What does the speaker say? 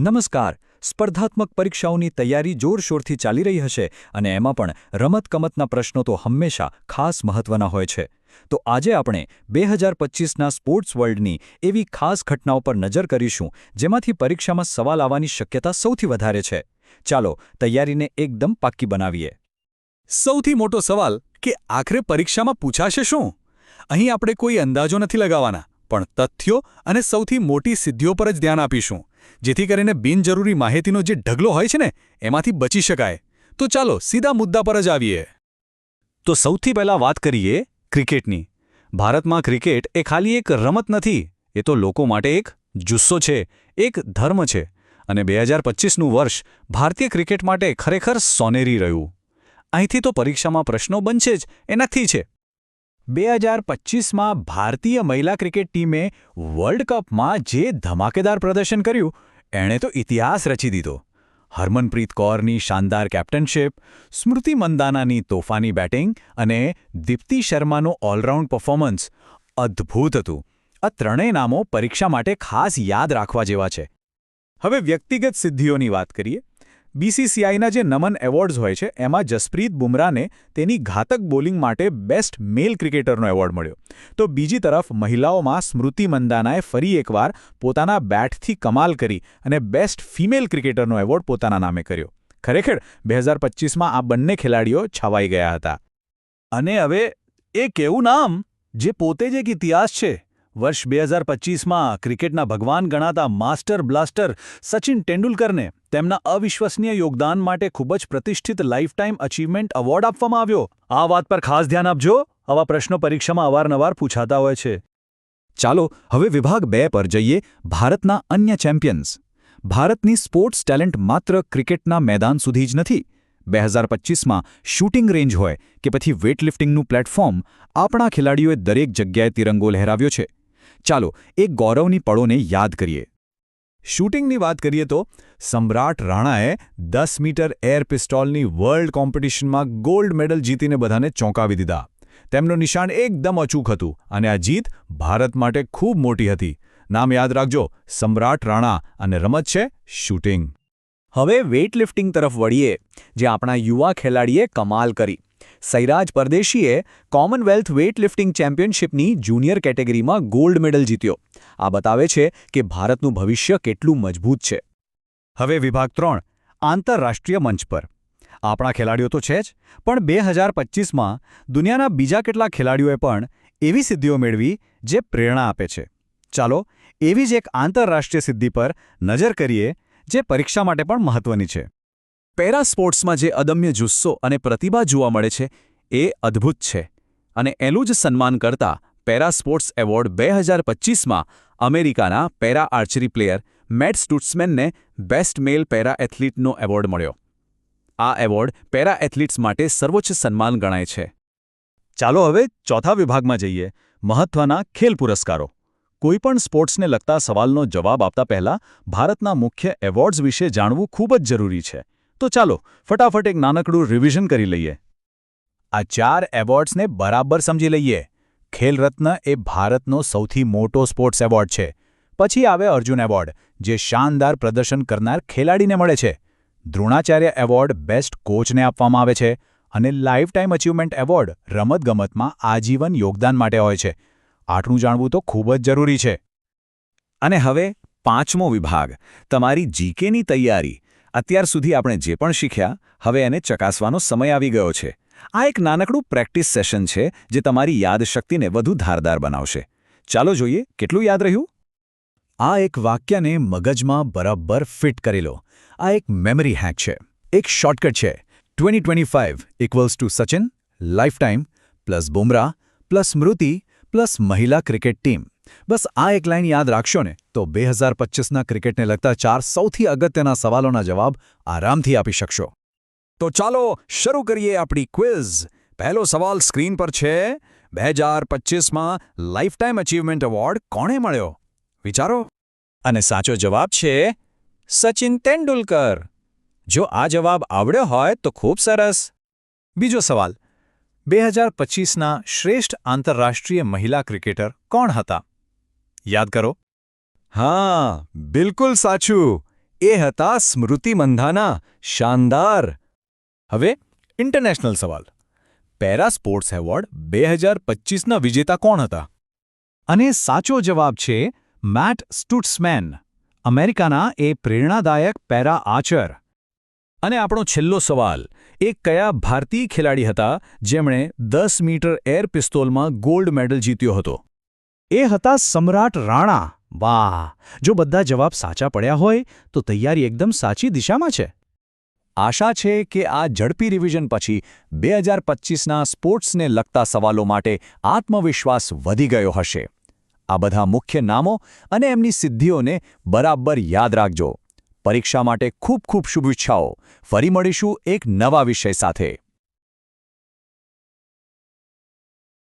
નમસ્કાર. સ્પર્ધાત્મક પરીક્ષાઓની તૈયારી જોરશોરથી ચાલી રહી હશે અને એમાં પણ રમતગમતના પ્રશ્નો તો હંમેશા ખાસ મહત્વના હોય છે. તો આજે આપણે 2025ના સ્પોર્ટ્સ વર્લ્ડની એવી ખાસ ઘટનાઓ પર નજર કરીશું જેમાંથી પરીક્ષામાં સવાલ આવવાની શક્યતા સૌથી વધારે છે. ચાલો તૈયારીને એકદમ પાક્કી બનાવીએ. સૌથી મોટો સવાલ કે આખરે પરીક્ષામાં પૂછાશે શું? અહીં આપણે કોઈ અંદાજો નથી લગાવવાના, પણ તથ્યો અને સૌથી મોટી સિદ્ધિઓ પર જ ધ્યાન આપીશું, જેથી કરીને બિનજરૂરી માહિતીનો જે ઢગલો હોય છે ને એમાંથી બચી શકાય. તો ચાલો સીધા મુદ્દા પર જ આવીએ. તો સૌથી પહેલાં વાત કરીએ ક્રિકેટની. ભારતમાં ક્રિકેટ એ ખાલી એક રમત નથી, એ તો લોકો માટે એક જુસ્સો છે, એક ધર્મ છે. અને 2025નું વર્ષ ભારતીય ક્રિકેટ માટે ખરેખર સોનેરી રહ્યું. અહીંથી તો પરીક્ષામાં પ્રશ્નો બનશે જ એનાથી છે. 2025માં ભારતીય મહિલા ક્રિકેટ ટીમે વર્લ્ડ કપમાં જે ધમાકેદાર પ્રદર્શન કર્યું એણે તો ઇતિહાસ રચી દીધો. હરમનપ્રીત કૌરની શાનદાર કેપ્ટનશિપ, સ્મૃતિ મંદાનાની તોફાની બેટિંગ અને દીપ્તિ શર્માનું ઓલરાઉન્ડ પરફોર્મન્સ અદ્ભુત હતું. આ ત્રણેય નામો પરીક્ષા માટે ખાસ યાદ રાખવા જેવા છે. હવે વ્યક્તિગત સિદ્ધિઓની વાત કરીએ. બીસીસીઆઈના જે નમન એવોર્ડ્સ હોય છે એમાં જસપ્રીત બુમરાહને તેની ઘાતક બોલિંગ માટે બેસ્ટ મેલ ક્રિકેટરનો એવોર્ડ મળ્યો. તો બીજી તરફ મહિલાઓમાં સ્મૃતિ મંદાનાએ ફરી એકવાર પોતાના બેટથી કમાલ કરી અને બેસ્ટ ફિમેલ ક્રિકેટરનો એવોર્ડ પોતાના નામે કર્યો. ખરેખર 2025માં આ બંને ખેલાડીઓ છવાઈ ગયા હતા. અને હવે એક એવું નામ જે પોતે જ એક ઇતિહાસ છે. વર્ષ 2025માં ક્રિકેટના ભગવાન ગણાતા માસ્ટર બ્લાસ્ટર સચિન તેંડુલકરને તેમના અવિશ્વસનીય યોગદાન માટે ખૂબ જ પ્રતિષ્ઠિત લાઇફટાઇમ અચીવમેન્ટ એવોર્ડ આપવામાં આવ્યો. આ વાત પર ખાસ ધ્યાન આપજો, આવા પ્રશ્નો પરીક્ષામાં અવારનવાર પૂછાતા હોય છે. ચાલો હવે વિભાગ 2 પર જઈએ. ભારતના અન્ય ચેમ્પિયન્સ. ભારતની સ્પોર્ટ્સ ટેલેન્ટ માત્ર ક્રિકેટના મેદાન સુધી જ નથી. 2025માં શૂટિંગ રેન્જ હોય કે પછી વેઇટલિફ્ટિંગનું પ્લેટફોર્મ, આપણા ખેલાડીઓએ દરેક જગ્યાએ તિરંગો લહેરાવ્યો છે. ચાલો એક ગૌરવની પળોને યાદ કરીએ. શૂટિંગની વાત કરીએ તો સમ્રાટ રાણાએ 10 મીટર એર પિસ્તોલની વર્લ્ડ કોમ્પિટિશનમાં ગોલ્ડ મેડલ જીતીને બધાને ચોંકાવી દીધા. તેમનું નિશાન એકદમ અચૂક હતું અને આ જીત ભારત માટે ખૂબ મોટી હતી. નામ યાદ રાખજો, સમ્રાટ રાણા, અને રમત છે શૂટિંગ. હવે વેઇટલિફ્ટિંગ તરફ વળીએ, જે આપણા યુવા ખેલાડીએ કમાલ કરી. સૈરાજ પરદેશીએ કોમનવેલ્થ વેઇટલિફ્ટિંગ ચેમ્પિયનશિપની જુનિયર કેટેગરીમાં ગોલ્ડ મેડલ જીત્યો. આ બતાવે છે કે ભારતનું ભવિષ્ય કેટલું મજબૂત છે. હવે વિભાગ 3 આંતરરાષ્ટ્રીય મંચ પર. આપણા ખેલાડીઓ તો છે જ, પણ 2025માં દુનિયાના બીજા કેટલાક ખેલાડીઓએ પણ એવી સિદ્ધિઓ મેળવી જે પ્રેરણા આપે છે. ચાલો એવી જ એક આંતરરાષ્ટ્રીય સિદ્ધિ પર નજર કરીએ જે પરીક્ષા માટે પણ મહત્વની છે. પેરા સ્પોર્ટ્સમાં જે અદમ્ય જુસ્સો અને પ્રતિભા જોવા મળે છે એ અદ્ભુત છે. અને એનું જ સન્માન કરતા પેરા સ્પોર્ટ્સ એવોર્ડ 2025માં અમેરિકાના પેરા આર્ચરી પ્લેયર મેટ સ્ટુટ્સમેનને બેસ્ટ મેલ પેરા એથ્લીટનો એવોર્ડ મળ્યો. આ એવોર્ડ પેરા એથ્લીટ્સ માટે સર્વોચ્ચ સન્માન ગણાય છે. ચાલો હવે ચોથા વિભાગમાં જઈએ. મહત્વના ખેલ પુરસ્કારો. કોઈપણ સ્પોર્ટ્સને લગતા સવાલનો જવાબ આપતા પહેલા ભારતના મુખ્ય એવોર્ડ્સ વિશે જાણવું ખૂબ જ જરૂરી છે. તો ચાલો ફટાફટ એક નાનકડું રિવિઝન કરી લઈએ. આ 4 એવોર્ડ્સને બરાબર સમજી લઈએ. ખેલ રત્ન એ ભારતનો સૌથી મોટો સ્પોર્ટ્સ એવોર્ડ છે. પછી આવે અર્જુન એવોર્ડ, જે શાનદાર પ્રદર્શન કરનાર ખેલાડીને મળે છે. દ્રોણાચાર્ય એવોર્ડ બેસ્ટ કોચને આપવામાં આવે છે. અને લાઇફટાઇમ અચીવમેન્ટ એવોર્ડ રમતગમતમાં આજીવન યોગદાન માટે હોય છે. આટલું જાણવું તો ખૂબ જ જરૂરી છે. અને હવે 5મો વિભાગ, તમારી જીકેની તૈયારી. અત્યાર સુધી આપણે જે પણ શીખ્યા, હવે એને ચકાસવાનો સમય આવી ગયો છે. આ એક નાનકડું પ્રેક્ટિસ સેશન છે જે તમારી યાદશક્તિને વધુ ધારદાર બનાવશે. ચાલો જોઈએ કેટલું યાદ રહ્યું. આ એક વાક્યને મગજમાં બરાબર ફિટ કરી લો. આ એક મેમરી હેક છે, એક શોર્ટકટ છે. 2025 equals to Sachin, lifetime, plus Bumrah, plus Smriti, plus મહિલા ક્રિકેટ ટીમ. બસ આ એક લાઇન યાદ રાખશો ને તો 2025ના ક્રિકેટને લગતા 4 સૌથી અગત્યના સવાલોના જવાબ આરામથી આપી શકશો. તો ચાલો શરૂ કરીએ આપણી ક્વિઝ. પહેલો સવાલ સ્ક્રીન પર છે. 2025માં લાઇફટાઇમ અચીવમેન્ટ એવોર્ડ કોણે મળ્યો? વિચારો. અને સાચો જવાબ છે સચિન તેંડુલકર. જો આ જવાબ આવડ્યો હોય તો ખૂબ સરસ. બીજો સવાલ, 2025ના શ્રેષ્ઠ આંતરરાષ્ટ્રીય મહિલા ક્રિકેટર કોણ હતા? યાદ કરો. હા, બિલકુલ સાચું. એ હતા સ્મૃતિ મંધાના. શાનદાર. હવે ઇન્ટરનેશનલ સવાલ. પેરા સ્પોર્ટ્સ એવોર્ડ 2025ના વિજેતા કોણ હતા? અને સાચો જવાબ છે મેટ સ્ટુટ્સમેન, અમેરિકાના એ પ્રેરણાદાયક પેરા આર્ચર. અને આપણો છેલ્લો સવાલ, એ કયા ભારતીય ખેલાડી હતા જેમણે 10 મીટર એર પિસ્તોલમાં ગોલ્ડ મેડલ જીત્યો હતો? એ હતા સમ્રાટ રાણા. વાહ! જો બધા જવાબ સાચા પડ્યા હોય તો તૈયારી એકદમ સાચી દિશામાં છે. આશા છે કે આ ઝડપી રિવિઝન પછી 2025ના સ્પોર્ટ્સને લગતા સવાલો માટે આત્મવિશ્વાસ વધી ગયો હશે. આ બધા મુખ્ય નામો અને એમની સિદ્ધિઓને બરાબર યાદ રાખજો. પરીક્ષા માટે ખૂબ ખૂબ શુભેચ્છાઓ. ફરી મળીશું એક નવા વિષય સાથે.